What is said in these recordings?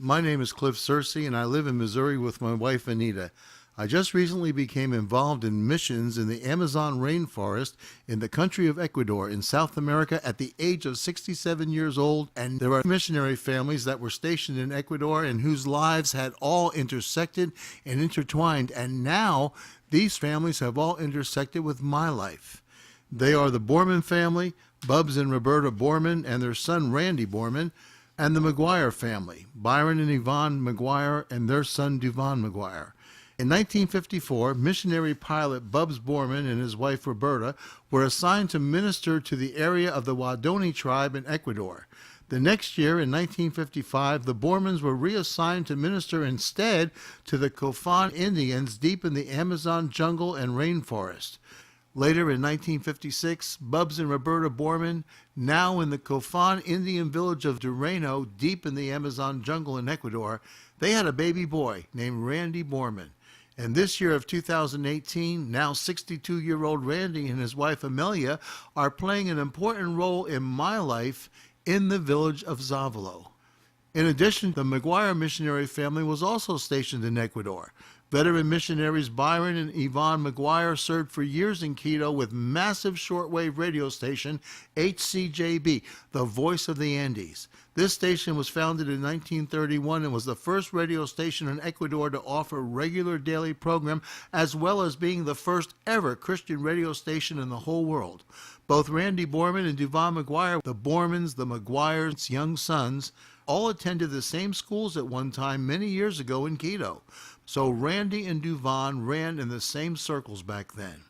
My name is Cliff Searcy, and I live in Missouri with my wife, Anita. I just recently became involved in missions in the Amazon rainforest in the country of Ecuador in South America at the age of 67 years old, and there are missionary families that were stationed in Ecuador and whose lives had all intersected and intertwined, and now these families have all intersected with my life. They are the Borman family, Bubs and Roberta Borman, and their son Randy Borman, and the McGuire family, Byron and Yvonne McGuire, and their son Duvon McGuire. In 1954, missionary pilot Bubs Borman and his wife Roberta were assigned to minister to the area of the Wadoni tribe in Ecuador. The next year, in 1955, the Bormans were reassigned to minister instead to the Kofan Indians deep in the Amazon jungle and rainforest. Later in 1956, Bubs and Roberta Borman, now in the Kofan Indian village of Dureno, deep in the Amazon jungle in Ecuador, they had a baby boy named Randy Borman. And this year of 2018, now 62-year-old Randy and his wife Amelia are playing an important role in my life in the village of Zavalo. In addition, the McGuire missionary family was also stationed in Ecuador. Veteran missionaries Byron and Yvonne McGuire served for years in Quito with massive shortwave radio station HCJB, the Voice of the Andes. This station was founded in 1931 and was the first radio station in Ecuador to offer a regular daily program, as well as being the first ever Christian radio station in the whole world. Both Randy Borman and Duvon McGuire, the Bormans, the McGuires' young sons, all attended the same schools at one time many years ago in Quito. So Randy and Duvon ran in the same circles back then.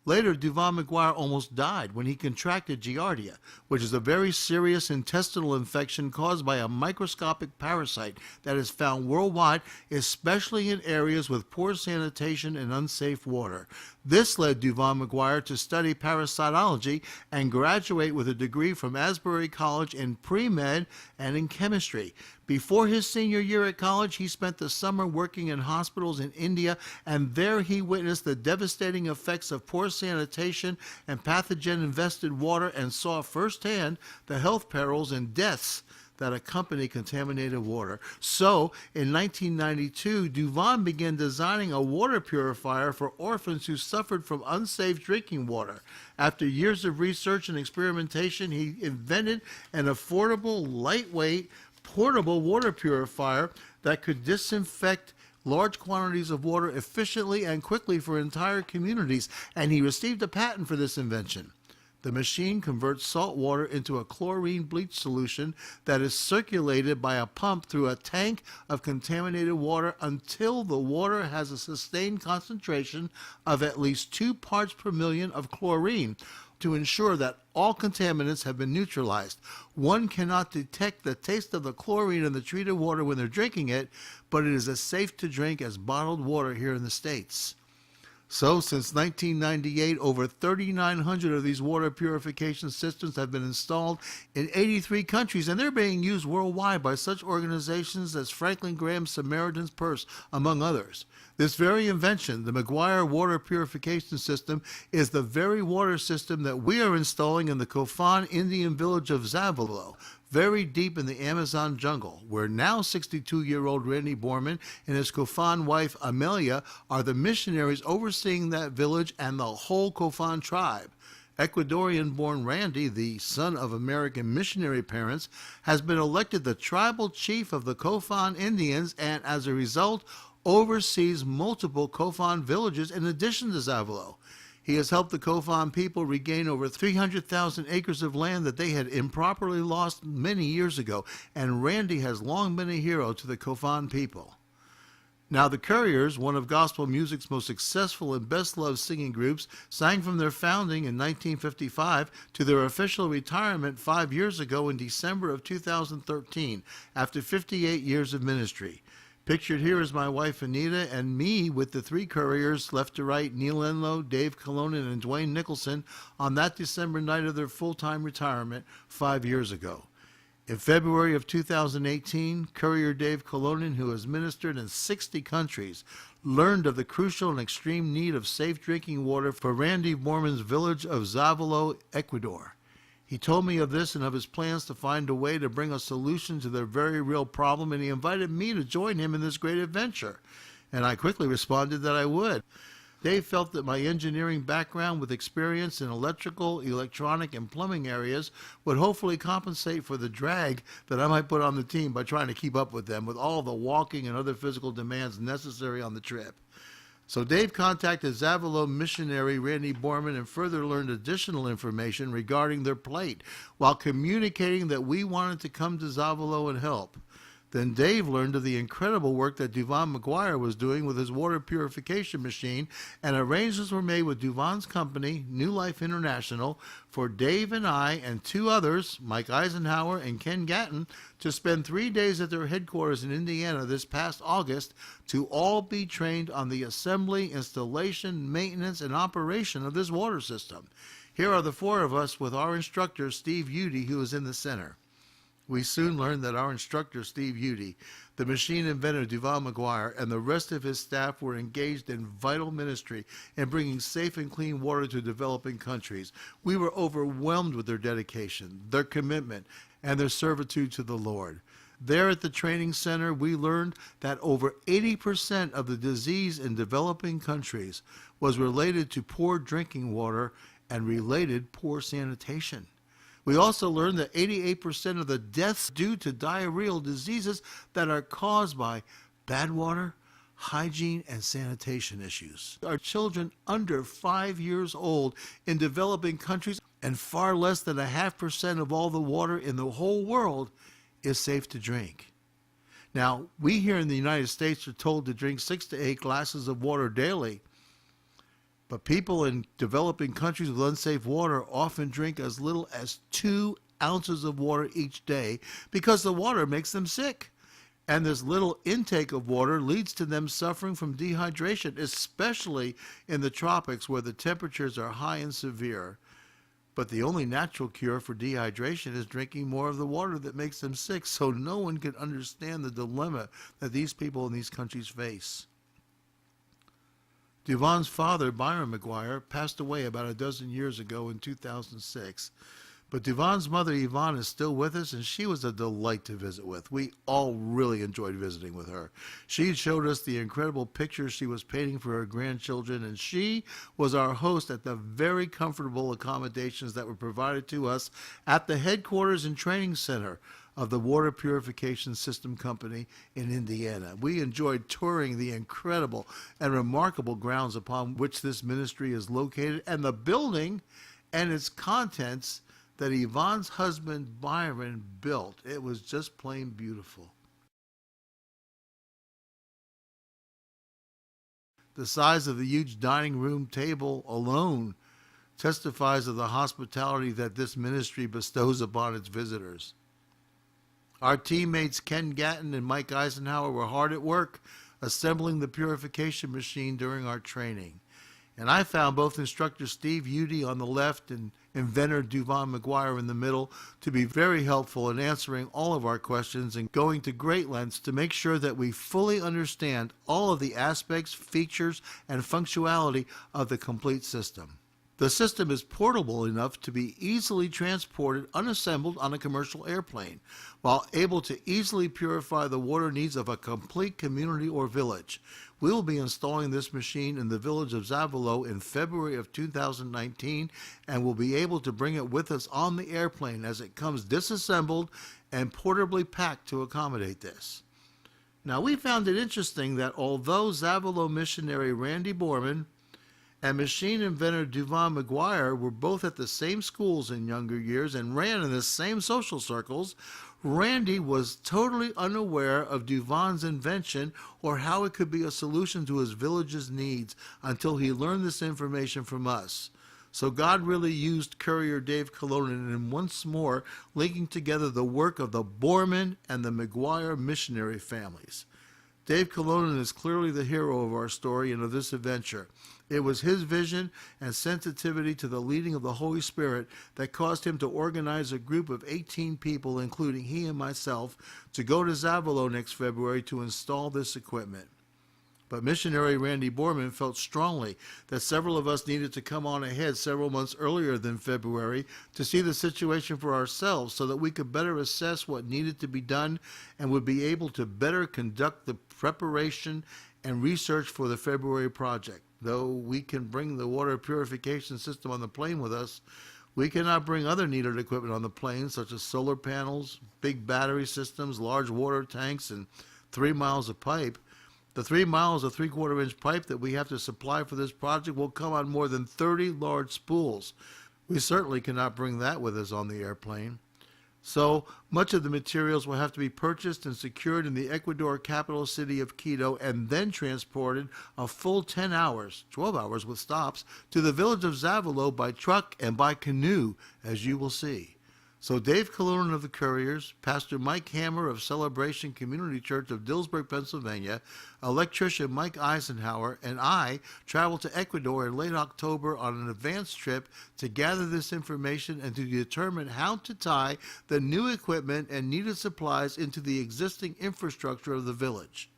Later, Duvon McGuire almost died when he contracted Giardia, which is a very serious intestinal infection caused by a microscopic parasite that is found worldwide, especially in areas with poor sanitation and unsafe water. This led Duvon McGuire to study parasitology and graduate with a degree from Asbury College in pre-med and in chemistry. Before his senior year at college, he spent the summer working in hospitals in India, and there he witnessed the devastating effects of poor sanitation and pathogen-infested water and saw firsthand the health perils and deaths that accompany contaminated water. So, in 1992, Duvon began designing a water purifier for orphans who suffered from unsafe drinking water. After years of research and experimentation, he invented an affordable, lightweight, portable water purifier that could disinfect large quantities of water efficiently and quickly for entire communities, and he received a patent for this invention. The machine converts salt water into a chlorine bleach solution that is circulated by a pump through a tank of contaminated water until the water has a sustained concentration of at least 2 parts per million of chlorine, to ensure that all contaminants have been neutralized. One cannot detect the taste of the chlorine in the treated water when they're drinking it, but it is as safe to drink as bottled water here in the States. So, since 1998, over 3,900 of these water purification systems have been installed in 83 countries, and they're being used worldwide by such organizations as Franklin Graham Samaritan's Purse, among others. This very invention, the McGuire Water Purification System, is the very water system that we are installing in the Kofan Indian village of Zavalo, very deep in the Amazon jungle, where now 62-year-old Randy Borman and his Kofan wife Amelia are the missionaries overseeing that village and the whole Kofan tribe. Ecuadorian-born Randy, the son of American missionary parents, has been elected the tribal chief of the Kofan Indians and, as a result, oversees multiple Kofan villages in addition to Zavalo. He has helped the Kofan people regain over 300,000 acres of land that they had improperly lost many years ago, and Randy has long been a hero to the Kofan people. Now, the Couriers, one of gospel music's most successful and best-loved singing groups, sang from their founding in 1955 to their official retirement 5 years ago in December of 2013, after 58 years of ministry. Pictured here is my wife Anita and me with the 3 Couriers, left to right, Neil Enlow, Dave Colonin, and Dwayne Nicholson, on that December night of their full-time retirement 5 years ago. In February of 2018, Courier Dave Colonin, who has ministered in 60 countries, learned of the crucial and extreme need of safe drinking water for Randy Borman's village of Zavalo, Ecuador. He told me of this and of his plans to find a way to bring a solution to their very real problem, and he invited me to join him in this great adventure. And I quickly responded that I would. Dave felt that my engineering background with experience in electrical, electronic, and plumbing areas would hopefully compensate for the drag that I might put on the team by trying to keep up with them with all the walking and other physical demands necessary on the trip. So Dave contacted Zavalo missionary Randy Borman and further learned additional information regarding their plight while communicating that we wanted to come to Zavalo and help. Then Dave learned of the incredible work that Duvan McGuire was doing with his water purification machine, and arrangements were made with Duvan's company, New Life International, for Dave and I and two others, Mike Eisenhower and Ken Gatton, to spend 3 days at their headquarters in Indiana this past August to all be trained on the assembly, installation, maintenance, and operation of this water system. Here are the four of us with our instructor, Steve Udy, who is in the center. We soon learned that our instructor, Steve Udy, the machine inventor, Duval McGuire, and the rest of his staff were engaged in vital ministry in bringing safe and clean water to developing countries. We were overwhelmed with their dedication, their commitment, and their servitude to the Lord. There at the training center, we learned that over 80% of the disease in developing countries was related to poor drinking water and related poor sanitation. We also learned that 88% of the deaths due to diarrheal diseases that are caused by bad water, hygiene, and sanitation issues. Our children under 5 years old in developing countries, and far less than 0.5% of all the water in the whole world is safe to drink. Now, we here in the United States are told to drink 6 to 8 glasses of water daily. But people in developing countries with unsafe water often drink as little as 2 ounces of water each day because the water makes them sick. And this little intake of water leads to them suffering from dehydration, especially in the tropics where the temperatures are high and severe. But the only natural cure for dehydration is drinking more of the water that makes them sick, so no one can understand the dilemma that these people in these countries face. Duvan's father, Byron McGuire, passed away about a dozen years ago in 2006. But Duvan's mother, Yvonne, is still with us, and she was a delight to visit with. We all really enjoyed visiting with her. She showed us the incredible pictures she was painting for her grandchildren, and she was our host at the very comfortable accommodations that were provided to us at the headquarters and training center of the Water Purification System Company in Indiana. We enjoyed touring the incredible and remarkable grounds upon which this ministry is located and the building and its contents that Yvonne's husband Byron built. It was just plain beautiful. The size of the huge dining room table alone testifies of the hospitality that this ministry bestows upon its visitors. Our teammates Ken Gatton and Mike Eisenhower were hard at work assembling the purification machine during our training. And I found both instructor Steve Udy on the left and inventor Duvan McGuire in the middle to be very helpful in answering all of our questions and going to great lengths to make sure that we fully understand all of the aspects, features, and functionality of the complete system. The system is portable enough to be easily transported unassembled on a commercial airplane, while able to easily purify the water needs of a complete community or village. We will be installing this machine in the village of Zavalo in February of 2019 and will be able to bring it with us on the airplane as it comes disassembled and portably packed to accommodate this. Now, we found it interesting that although Zavalo missionary Randy Borman and machine inventor Duvan McGuire were both at the same schools in younger years and ran in the same social circles, Randy was totally unaware of Duvan's invention or how it could be a solution to his village's needs until he learned this information from us. So God really used Courier Dave Colonen in once more linking together the work of the Borman and the McGuire missionary families. Dave Colonen is clearly the hero of our story and of this adventure. It was his vision and sensitivity to the leading of the Holy Spirit that caused him to organize a group of 18 people, including he and myself, to go to Zavalo next February to install this equipment. But missionary Randy Borman felt strongly that several of us needed to come on ahead several months earlier than February to see the situation for ourselves so that we could better assess what needed to be done and would be able to better conduct the preparation and research for the February project. Though we can bring the water purification system on the plane with us, we cannot bring other needed equipment on the plane, such as solar panels, big battery systems, large water tanks, and 3 miles of pipe. The 3 miles of 3/4-inch pipe that we have to supply for this project will come on more than 30 large spools. We certainly cannot bring that with us on the airplane. So much of the materials will have to be purchased and secured in the Ecuador capital city of Quito and then transported a full 10 hours, 12 hours with stops, to the village of Zavalo by truck and by canoe, as you will see. So Dave Colonan of the Couriers, Pastor Mike Hammer of Celebration Community Church of Dillsburg, Pennsylvania, electrician Mike Eisenhower, and I traveled to Ecuador in late October on an advance trip to gather this information and to determine how to tie the new equipment and needed supplies into the existing infrastructure of the village.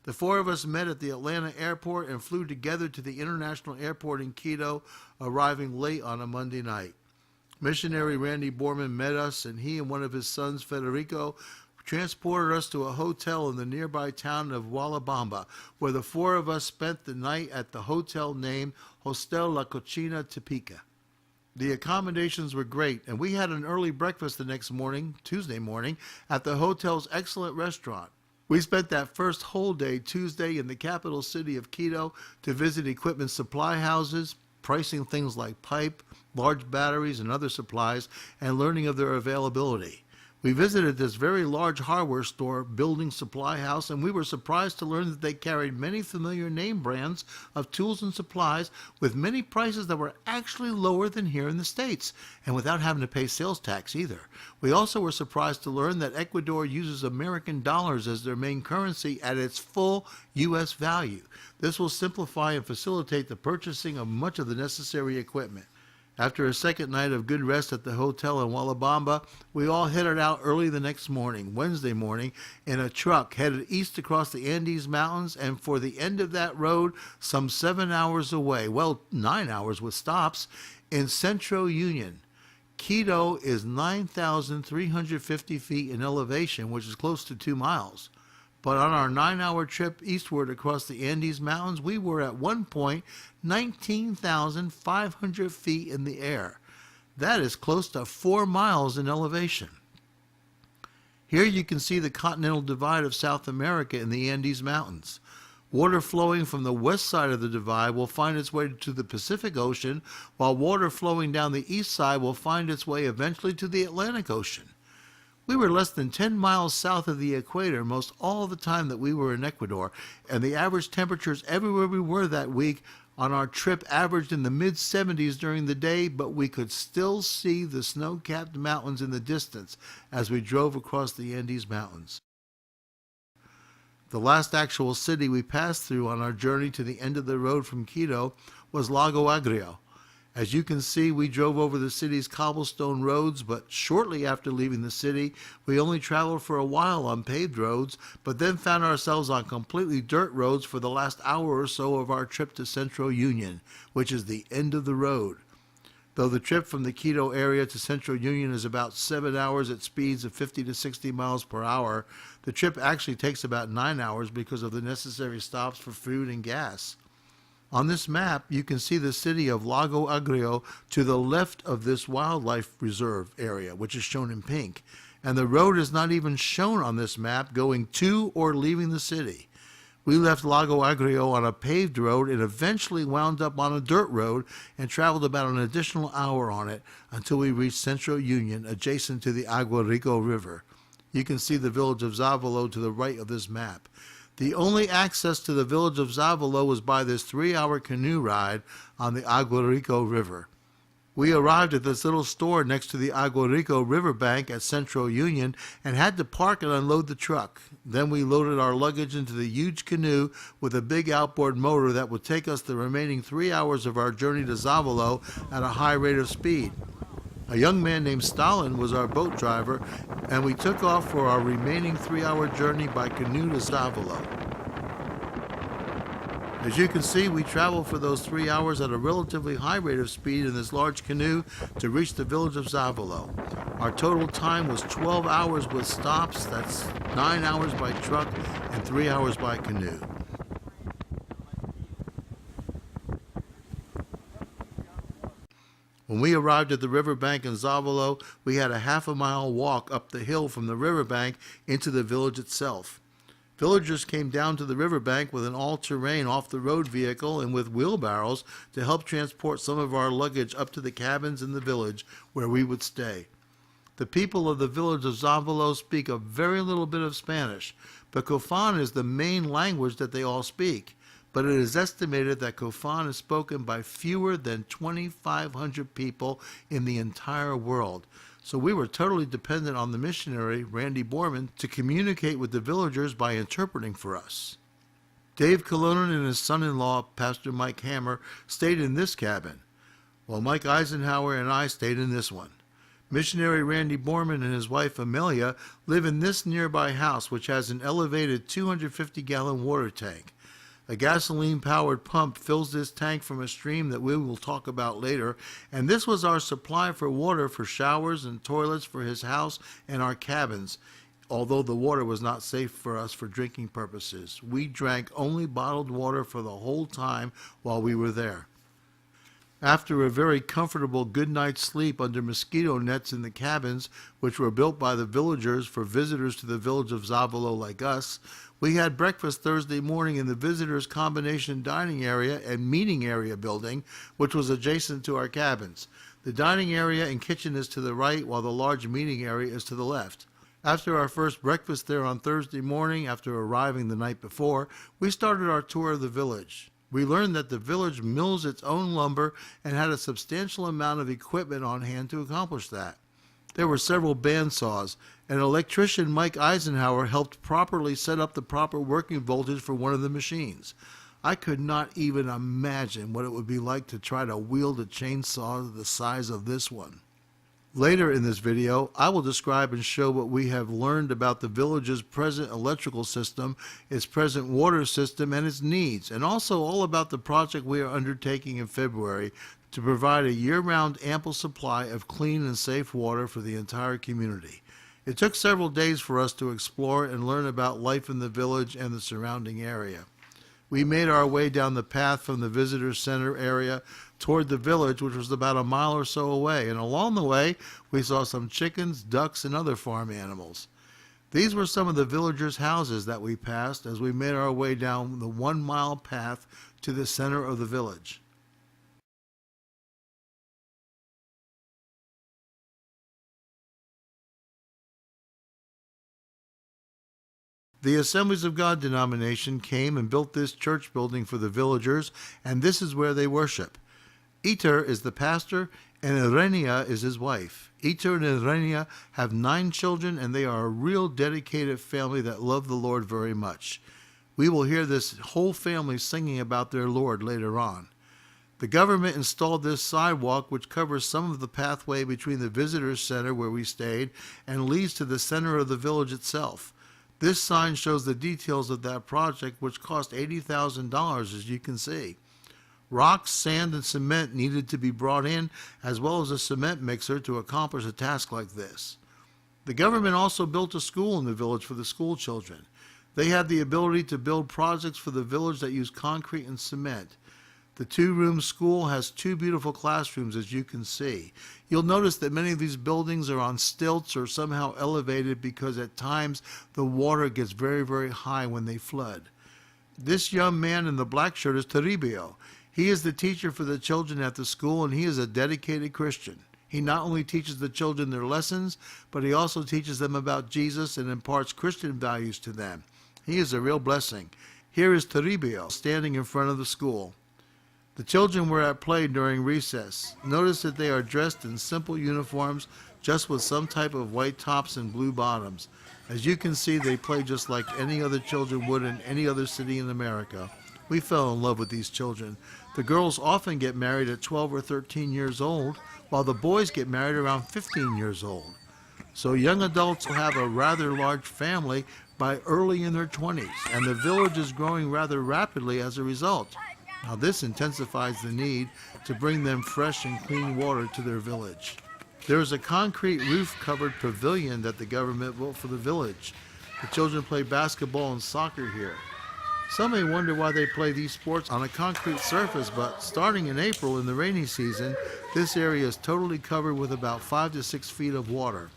The four of us met at the Atlanta airport and flew together to the international airport in Quito, arriving late on a Monday night. Missionary Randy Borman met us, and he and one of his sons, Federico, transported us to a hotel in the nearby town of Hualabamba, where the four of us spent the night at the hotel named Hostel La Cocina Tipica. The accommodations were great, and we had an early breakfast the next morning, Tuesday morning, at the hotel's excellent restaurant. We spent that first whole day, Tuesday, in the capital city of Quito to visit equipment supply houses, pricing things like pipe, large batteries, and other supplies, and learning of their availability. We visited this very large hardware store, building supply house, and we were surprised to learn that they carried many familiar name brands of tools and supplies with many prices that were actually lower than here in the States, and without having to pay sales tax either. We also were surprised to learn that Ecuador uses American dollars as their main currency at its full U.S. value. This will simplify and facilitate the purchasing of much of the necessary equipment. After a second night of good rest at the hotel in Hualabamba, we all headed out early the next morning, Wednesday morning, in a truck headed east across the Andes Mountains, and for the end of that road, some 7 hours away, well, 9 hours with stops, in Centro Union. Quito is 9,350 feet in elevation, which is close to 2 miles. But on our 9-hour trip eastward across the Andes Mountains, we were at one point 19,500 feet in the air. That is close to 4 miles in elevation. Here you can see the continental divide of South America in the Andes Mountains. Water flowing from the west side of the divide will find its way to the Pacific Ocean, while water flowing down the east side will find its way eventually to the Atlantic Ocean. We were less than 10 miles south of the equator most all the time that we were in Ecuador, and the average temperatures everywhere we were that week on our trip averaged in the mid-70s during the day, but we could still see the snow-capped mountains in the distance as we drove across the Andes Mountains. The last actual city we passed through on our journey to the end of the road from Quito was Lago Agrio. As you can see, we drove over the city's cobblestone roads, but shortly after leaving the city, we only traveled for a while on paved roads, but then found ourselves on completely dirt roads for the last hour or so of our trip to Centro Union, which is the end of the road. Though the trip from the Quito area to Centro Union is about 7 hours at speeds of 50 to 60 miles per hour, the trip actually takes about 9 hours because of the necessary stops for food and gas. On this map, you can see the city of Lago Agrio to the left of this wildlife reserve area, which is shown in pink, and the road is not even shown on this map going to or leaving the city. We left Lago Agrio on a paved road and eventually wound up on a dirt road and traveled about an additional hour on it until we reached Centro Union, adjacent to the Agua Rico River. You can see the village of Zavalo to the right of this map. The only access to the village of Zavalo was by this 3-hour canoe ride on the Agua Rico River. We arrived at this little store next to the Agua Rico riverbank at Centro Union and had to park and unload the truck. Then we loaded our luggage into the huge canoe with a big outboard motor that would take us the remaining 3 hours of our journey to Zavalo at a high rate of speed. A young man named Stalin was our boat driver, and we took off for our remaining 3-hour journey by canoe to Zavalo. As you can see, we traveled for those 3 hours at a relatively high rate of speed in this large canoe to reach the village of Zavolo. Our total time was 12 hours with stops, that's 9 hours by truck and 3 hours by canoe. When we arrived at the riverbank in Zavolo, we had a half-a-mile walk up the hill from the riverbank into the village itself. Villagers came down to the riverbank with an all-terrain off-the-road vehicle and with wheelbarrows to help transport some of our luggage up to the cabins in the village where we would stay. The people of the village of Zavolo speak a very little bit of Spanish, but Cofan is the main language that they all speak. But it is estimated that Cofan is spoken by fewer than 2,500 people in the entire world. So we were totally dependent on the missionary, Randy Borman, to communicate with the villagers by interpreting for us. Dave Colonen and his son-in-law, Pastor Mike Hammer, stayed in this cabin, while Mike Eisenhower and I stayed in this one. Missionary Randy Borman and his wife Amelia live in this nearby house, which has an elevated 250-gallon water tank. A gasoline-powered pump fills this tank from a stream that we will talk about later, and this was our supply for water for showers and toilets for his house and our cabins, although the water was not safe for us for drinking purposes. We drank only bottled water for the whole time while we were there. After a very comfortable good night's sleep under mosquito nets in the cabins, which were built by the villagers for visitors to the village of Zavolo like us, we had breakfast Thursday morning in the visitors' combination dining area and meeting area building, which was adjacent to our cabins. The dining area and kitchen is to the right, while the large meeting area is to the left. After our first breakfast there on Thursday morning, after arriving the night before, we started our tour of the village. We learned that the village mills its own lumber and had a substantial amount of equipment on hand to accomplish that. There were several bandsaws, and electrician Mike Eisenhower helped properly set up the proper working voltage for one of the machines. I could not even imagine what it would be like to try to wield a chainsaw the size of this one. Later in this video, I will describe and show what we have learned about the village's present electrical system, its present water system, and its needs, and also all about the project we are undertaking in February to provide a year-round ample supply of clean and safe water for the entire community. It took several days for us to explore and learn about life in the village and the surrounding area. We made our way down the path from the visitor center area toward the village, which was about a mile or so away, and along the way we saw some chickens, ducks, and other farm animals. These were some of the villagers' houses that we passed as we made our way down the 1-mile path to the center of the village. The Assemblies of God denomination came and built this church building for the villagers, and this is where they worship. Iter is the pastor, and Irenia is his wife. Iter and Irenia have 9 children, and they are a real dedicated family that love the Lord very much. We will hear this whole family singing about their Lord later on. The government installed this sidewalk, which covers some of the pathway between the visitors center where we stayed and leads to the center of the village itself. This sign shows the details of that project, which cost $80,000, as you can see. Rocks, sand, and cement needed to be brought in, as well as a cement mixer to accomplish a task like this. The government also built a school in the village for the school children. They had the ability to build projects for the village that use concrete and cement. The 2-room school has 2 beautiful classrooms, as you can see. You'll notice that many of these buildings are on stilts or somehow elevated because at times the water gets very, very high when they flood. This young man in the black shirt is Toribio. He is the teacher for the children at the school, and he is a dedicated Christian. He not only teaches the children their lessons, but he also teaches them about Jesus and imparts Christian values to them. He is a real blessing. Here is Toribio standing in front of the school. The children were at play during recess. Notice that they are dressed in simple uniforms, just with some type of white tops and blue bottoms. As you can see, they play just like any other children would in any other city in America. We fell in love with these children. The girls often get married at 12 or 13 years old, while the boys get married around 15 years old. So young adults will have a rather large family by early in their 20s, and the village is growing rather rapidly as a result. Now this intensifies the need to bring them fresh and clean water to their village. There is a concrete roof-covered pavilion that the government built for the village. The children play basketball and soccer here. Some may wonder why they play these sports on a concrete surface, but starting in April in the rainy season, this area is totally covered with about 5 to 6 feet of water.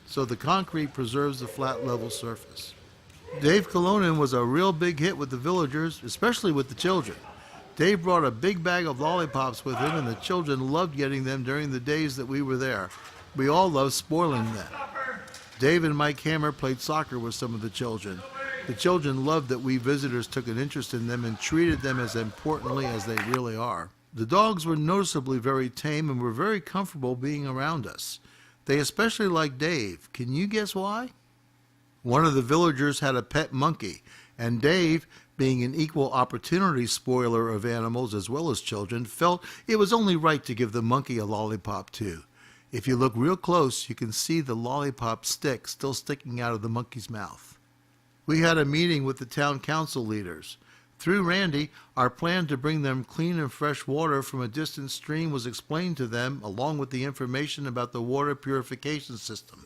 So the concrete preserves the flat level surface. Dave Kolonen was a real big hit with the villagers, especially with the children. Dave brought a big bag of lollipops with him, and the children loved getting them during the days that we were there. We all loved spoiling them. Dave and Mike Hammer played soccer with some of the children. The children loved that we visitors took an interest in them and treated them as importantly as they really are. The dogs were noticeably very tame and were very comfortable being around us. They especially liked Dave. Can you guess why? One of the villagers had a pet monkey, and Dave, being an equal opportunity spoiler of animals as well as children, felt it was only right to give the monkey a lollipop too. If you look real close, you can see the lollipop stick still sticking out of the monkey's mouth. We had a meeting with the town council leaders. Through Randy, our plan to bring them clean and fresh water from a distant stream was explained to them, along with the information about the water purification system.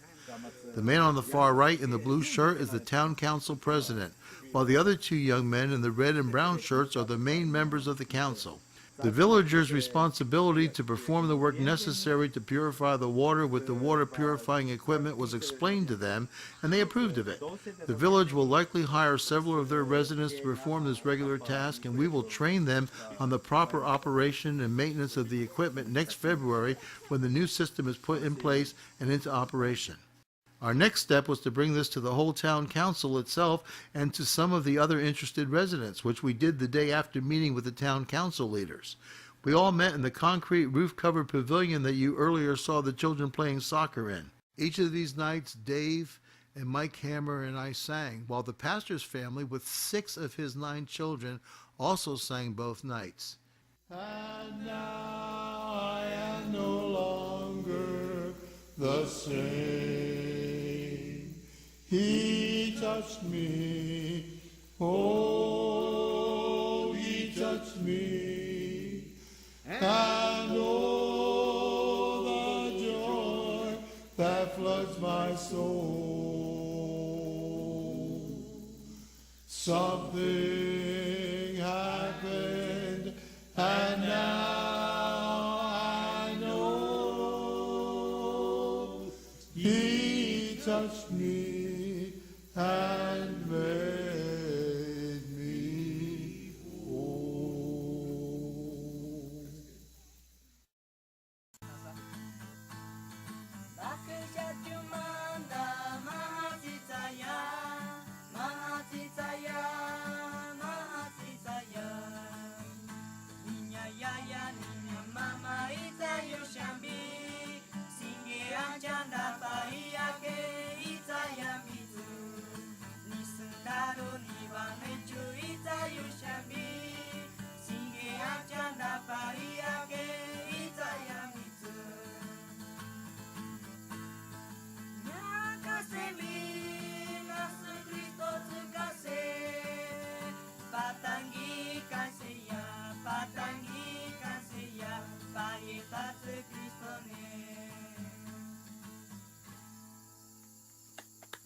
The man on the far right in the blue shirt is the town council president, while the other two young men in the red and brown shirts are the main members of the council. The villagers' responsibility to perform the work necessary to purify the water with the water purifying equipment was explained to them, and they approved of it. The village will likely hire several of their residents to perform this regular task, and we will train them on the proper operation and maintenance of the equipment next February when the new system is put in place and into operation. Our next step was to bring this to the whole town council itself and to some of the other interested residents, which we did the day after meeting with the town council leaders. We all met in the concrete roof-covered pavilion that you earlier saw the children playing soccer in. Each of these nights, Dave and Mike Hammer and I sang, while the pastor's family, with 6 of his 9 children, also sang both nights. And now I am no longer the same. He touched me, oh, he touched me, and oh, the joy that floods my soul. Something happened, and now I know he touched me and made me whole.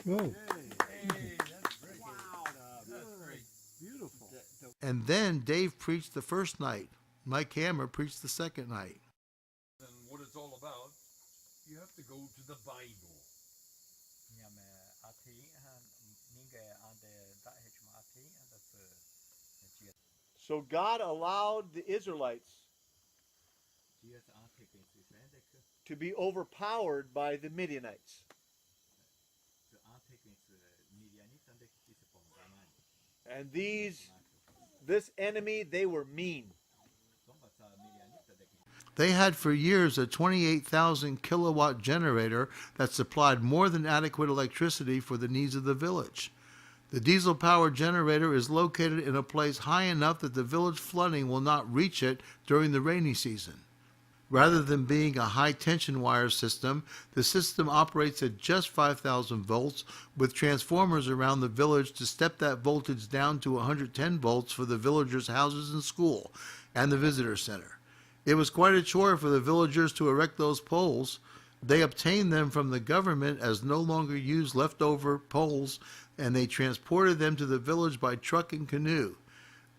Hey, that's great. Wow, that's great. Beautiful. And then Dave preached the first night. Mike Hammer preached the second night. And what it's all about, you have to go to the Bible. So God allowed the Israelites to be overpowered by the Midianites. And this enemy, they were mean. They had for years a 28,000 kilowatt generator that supplied more than adequate electricity for the needs of the village. The diesel-powered generator is located in a place high enough that the village flooding will not reach it during the rainy season. Rather than being a high tension wire system, the system operates at just 5,000 volts with transformers around the village to step that voltage down to 110 volts for the villagers' houses and school and the visitor center. It was quite a chore for the villagers to erect those poles. They obtained them from the government as no longer used leftover poles, and they transported them to the village by truck and canoe.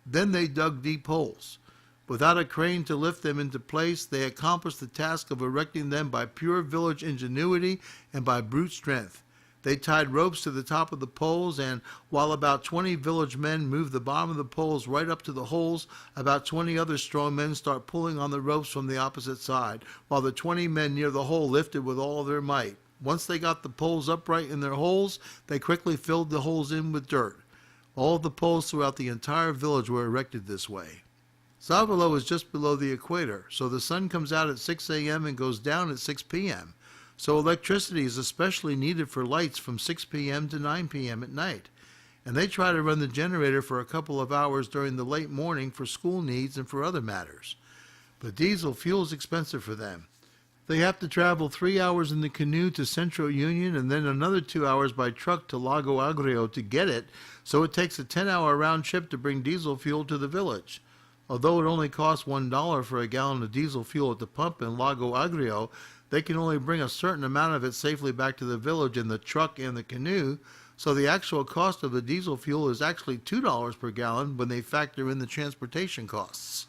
Then they dug deep holes. Without a crane to lift them into place, they accomplished the task of erecting them by pure village ingenuity and by brute strength. They tied ropes to the top of the poles, and while about 20 village men moved the bottom of the poles right up to the holes, about 20 other strong men start pulling on the ropes from the opposite side, while the 20 men near the hole lifted with all their might. Once they got the poles upright in their holes, they quickly filled the holes in with dirt. All of the poles throughout the entire village were erected this way. Zavalo is just below the equator, so the sun comes out at 6 a.m. and goes down at 6 p.m. So electricity is especially needed for lights from 6 p.m. to 9 p.m. at night. And they try to run the generator for a couple of hours during the late morning for school needs and for other matters. But diesel fuel is expensive for them. They have to travel 3 hours in the canoe to Central Union and then another 2 hours by truck to Lago Agrio to get it, so it takes a 10-hour round trip to bring diesel fuel to the village. Although it only costs $1 for a gallon of diesel fuel at the pump in Lago Agrio, they can only bring a certain amount of it safely back to the village in the truck and the canoe, so the actual cost of the diesel fuel is actually $2 per gallon when they factor in the transportation costs.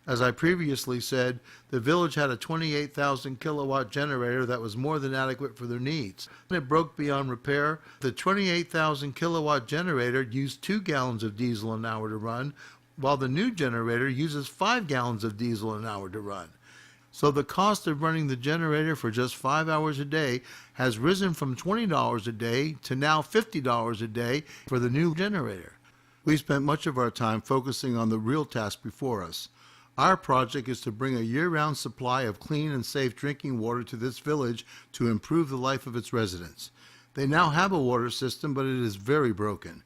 As I previously said, the village had a 28,000 kilowatt generator that was more than adequate for their needs. When it broke beyond repair, the 28,000 kilowatt generator used 2 gallons of diesel an hour to run, while the new generator uses 5 gallons of diesel an hour to run. So the cost of running the generator for just 5 hours a day has risen from $20 a day to now $50 a day for the new generator. We spent much of our time focusing on the real task before us. Our project is to bring a year-round supply of clean and safe drinking water to this village to improve the life of its residents. They now have a water system, but it is very broken.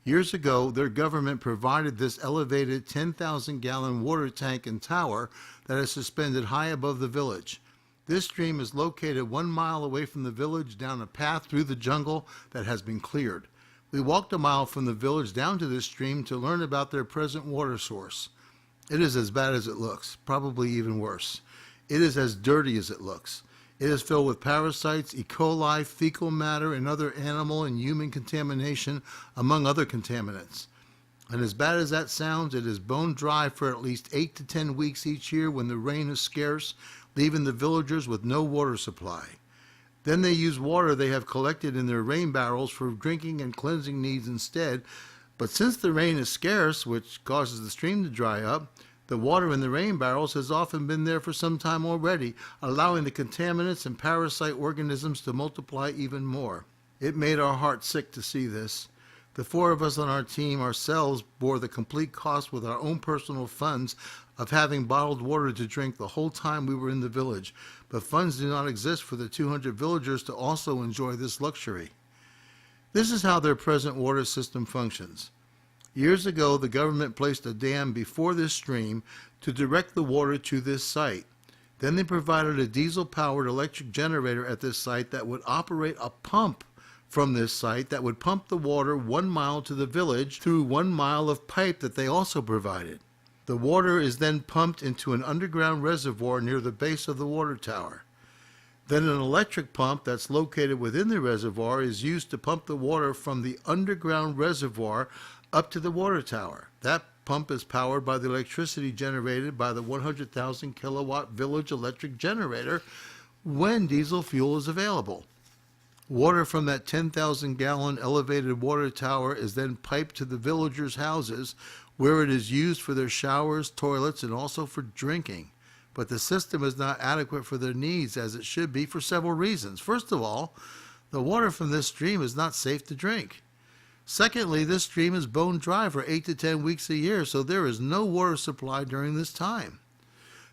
Years ago, their government provided this elevated 10,000-gallon water tank and tower that is suspended high above the village. This stream is located 1 mile away from the village down a path through the jungle that has been cleared. We walked a mile from the village down to this stream to learn about their present water source. It is as bad as it looks, probably even worse. It is as dirty as it looks. It is filled with parasites, E. coli, fecal matter, and other animal and human contamination, among other contaminants. And as bad as that sounds, it is bone dry for at least 8 to 10 weeks each year when the rain is scarce, leaving the villagers with no water supply. Then they use water they have collected in their rain barrels for drinking and cleansing needs instead. But since the rain is scarce, which causes the stream to dry up, the water in the rain barrels has often been there for some time already, allowing the contaminants and parasite organisms to multiply even more. It made our hearts sick to see this. The 4 of us on our team ourselves bore the complete cost with our own personal funds of having bottled water to drink the whole time we were in the village, but funds do not exist for the 200 villagers to also enjoy this luxury. This is how their present water system functions. Years ago, the government placed a dam before this stream to direct the water to this site. Then they provided a diesel-powered electric generator at this site that would operate a pump from this site that would pump the water 1 mile to the village through 1 mile of pipe that they also provided. The water is then pumped into an underground reservoir near the base of the water tower. Then an electric pump that's located within the reservoir is used to pump the water from the underground reservoir up to the water tower. That pump is powered by the electricity generated by the 100,000 kilowatt village electric generator when diesel fuel is available. Water from that 10,000 gallon elevated water tower is then piped to the villagers' houses where it is used for their showers, toilets, and also for drinking. But the system is not adequate for their needs as it should be for several reasons. First of all, the water from this stream is not safe to drink. Secondly, this stream is bone dry for 8 to 10 weeks a year, so there is no water supply during this time.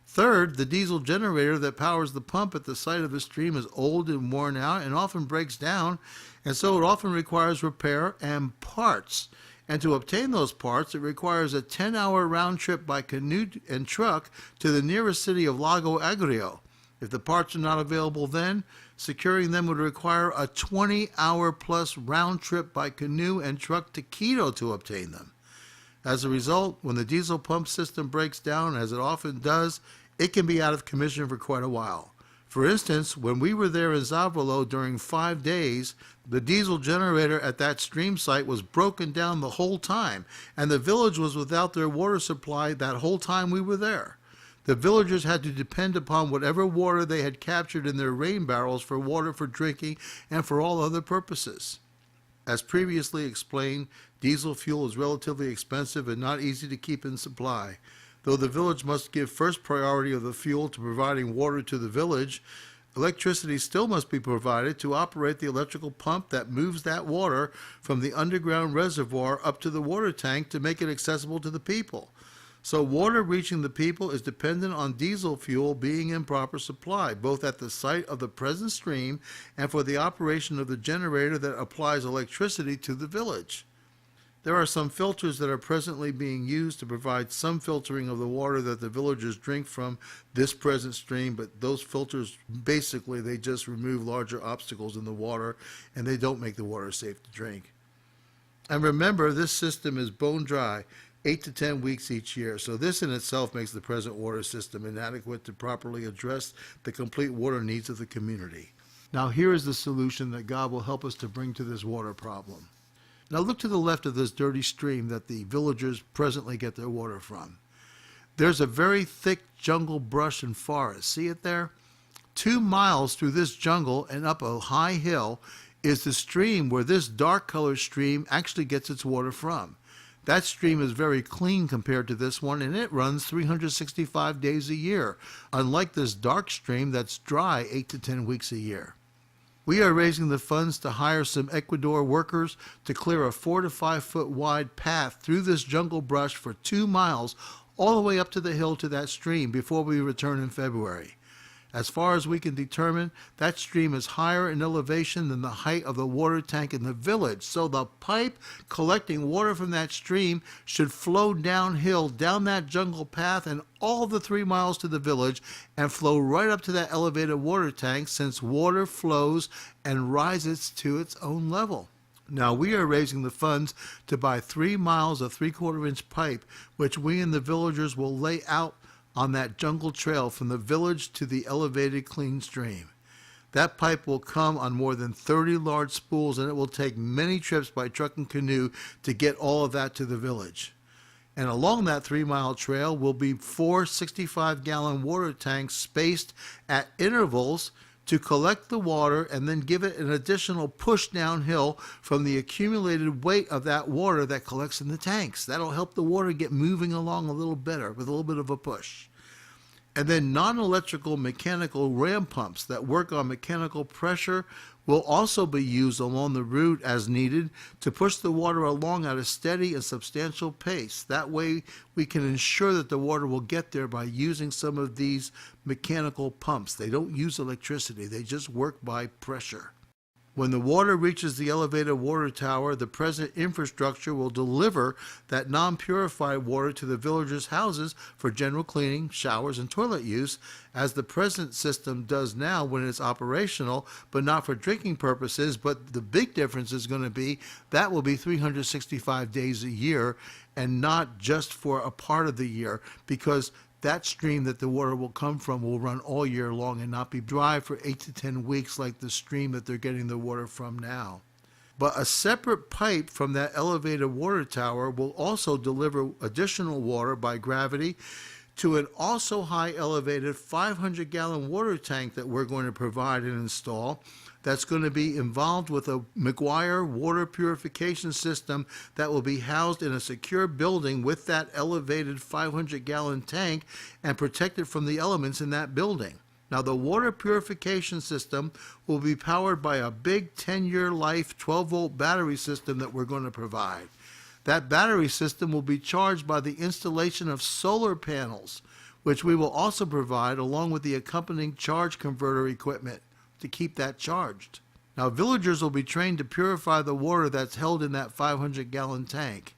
Third, the diesel generator that powers the pump at the site of the stream is old and worn out and often breaks down, and so it often requires repair and parts. And to obtain those parts, it requires a 10-hour round trip by canoe and truck to the nearest city of Lago Agrio. If the parts are not available then, securing them would require a 20-hour plus round trip by canoe and truck to Quito to obtain them. As a result, when the diesel pump system breaks down, as it often does, it can be out of commission for quite a while. For instance, when we were there in Zavallo during 5 days, the diesel generator at that stream site was broken down the whole time, and the village was without their water supply that whole time we were there. The villagers had to depend upon whatever water they had captured in their rain barrels for water for drinking and for all other purposes. As previously explained, diesel fuel is relatively expensive and not easy to keep in supply. Though the village must give first priority of the fuel to providing water to the village, electricity still must be provided to operate the electrical pump that moves that water from the underground reservoir up to the water tank to make it accessible to the people. So water reaching the people is dependent on diesel fuel being in proper supply, both at the site of the present stream and for the operation of the generator that applies electricity to the village. There are some filters that are presently being used to provide some filtering of the water that the villagers drink from this present stream, but those filters, basically, they just remove larger obstacles in the water, and they don't make the water safe to drink. And remember, this system is bone dry, 8 to 10 weeks each year, so this in itself makes the present water system inadequate to properly address the complete water needs of the community. Now here is the solution that God will help us to bring to this water problem. Now look to the left of this dirty stream that the villagers presently get their water from. There's a very thick jungle brush and forest. See it there? 2 miles through this jungle and up a high hill is the stream where this dark colored stream actually gets its water from. That stream is very clean compared to this one, and it runs 365 days a year, unlike this dark stream that's dry 8 to 10 weeks a year. We are raising the funds to hire some Ecuador workers to clear a 4 to 5 foot wide path through this jungle brush for 2 miles all the way up to the hill to that stream before we return in February. As far as we can determine, that stream is higher in elevation than the height of the water tank in the village, so the pipe collecting water from that stream should flow downhill down that jungle path and all the 3 miles to the village and flow right up to that elevated water tank, since water flows and rises to its own level. Now we are raising the funds to buy 3 miles of 3/4 inch pipe, which we and the villagers will lay out on that jungle trail from the village to the elevated clean stream. That pipe will come on more than 30 large spools, and it will take many trips by truck and canoe to get all of that to the village. And along that 3-mile trail will be 4 65-gallon water tanks spaced at intervals to collect the water and then give it an additional push downhill from the accumulated weight of that water that collects in the tanks. That'll help the water get moving along a little better with a little bit of a push. And then non-electrical mechanical ram pumps that work on mechanical pressure will also be used along the route as needed to push the water along at a steady and substantial pace. That way we can ensure that the water will get there by using some of these mechanical pumps. They don't use electricity, they just work by pressure. When the water reaches the elevated water tower, the present infrastructure will deliver that non-purified water to the villagers' houses for general cleaning, showers, and toilet use, as the present system does now when it's operational, but not for drinking purposes. But the big difference is going to be that will be 365 days a year and not just for a part of the year, because that stream that the water will come from will run all year long and not be dry for 8 to 10 weeks like the stream that they're getting the water from now. But a separate pipe from that elevated water tower will also deliver additional water by gravity to an also high elevated 500-gallon water tank that we're going to provide and install, that's going to be involved with a McGuire water purification system that will be housed in a secure building with that elevated 500-gallon tank and protected from the elements in that building. Now, the water purification system will be powered by a big 10-year life 12-volt battery system that we're going to provide. That battery system will be charged by the installation of solar panels, which we will also provide along with the accompanying charge converter equipment to keep that charged. Now, villagers will be trained to purify the water that's held in that 500-gallon tank.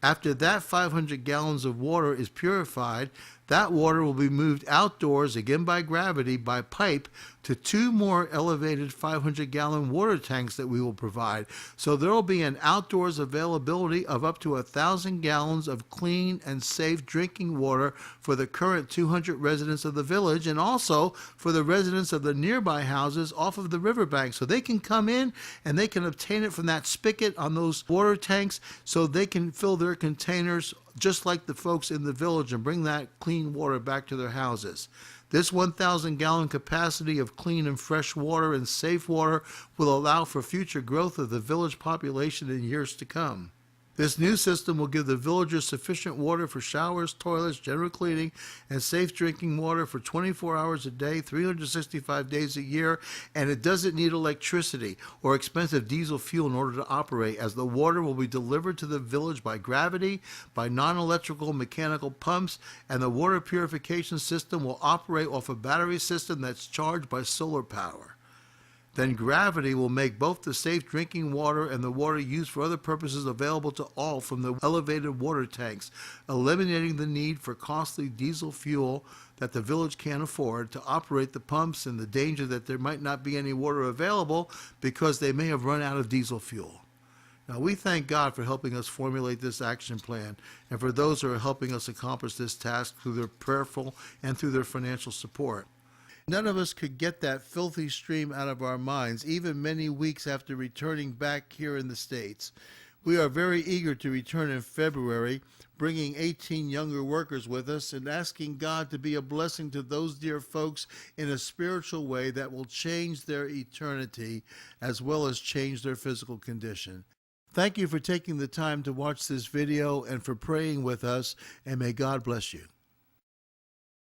After that 500 gallons of water is purified, that water will be moved outdoors, again by gravity, by pipe, to 2 more elevated 500-gallon water tanks that we will provide. So there will be an outdoors availability of up to 1,000 gallons of clean and safe drinking water for the current 200 residents of the village, and also for the residents of the nearby houses off of the riverbank. So they can come in and they can obtain it from that spigot on those water tanks, so they can fill their containers just like the folks in the village and bring that clean water back to their houses. This 1,000-gallon capacity of clean and fresh water and safe water will allow for future growth of the village population in years to come. This new system will give the villagers sufficient water for showers, toilets, general cleaning, and safe drinking water for 24 hours a day, 365 days a year, and it doesn't need electricity or expensive diesel fuel in order to operate, as the water will be delivered to the village by gravity, by non-electrical mechanical pumps, and the water purification system will operate off a battery system that's charged by solar power. Then gravity will make both the safe drinking water and the water used for other purposes available to all from the elevated water tanks, eliminating the need for costly diesel fuel that the village can't afford to operate the pumps, and the danger that there might not be any water available because they may have run out of diesel fuel. Now, we thank God for helping us formulate this action plan, and for those who are helping us accomplish this task through their prayerful and through their financial support. None of us could get that filthy stream out of our minds, even many weeks after returning back here in the States. We are very eager to return in February, bringing 18 younger workers with us and asking God to be a blessing to those dear folks in a spiritual way that will change their eternity as well as change their physical condition. Thank you for taking the time to watch this video and for praying with us, and may God bless you.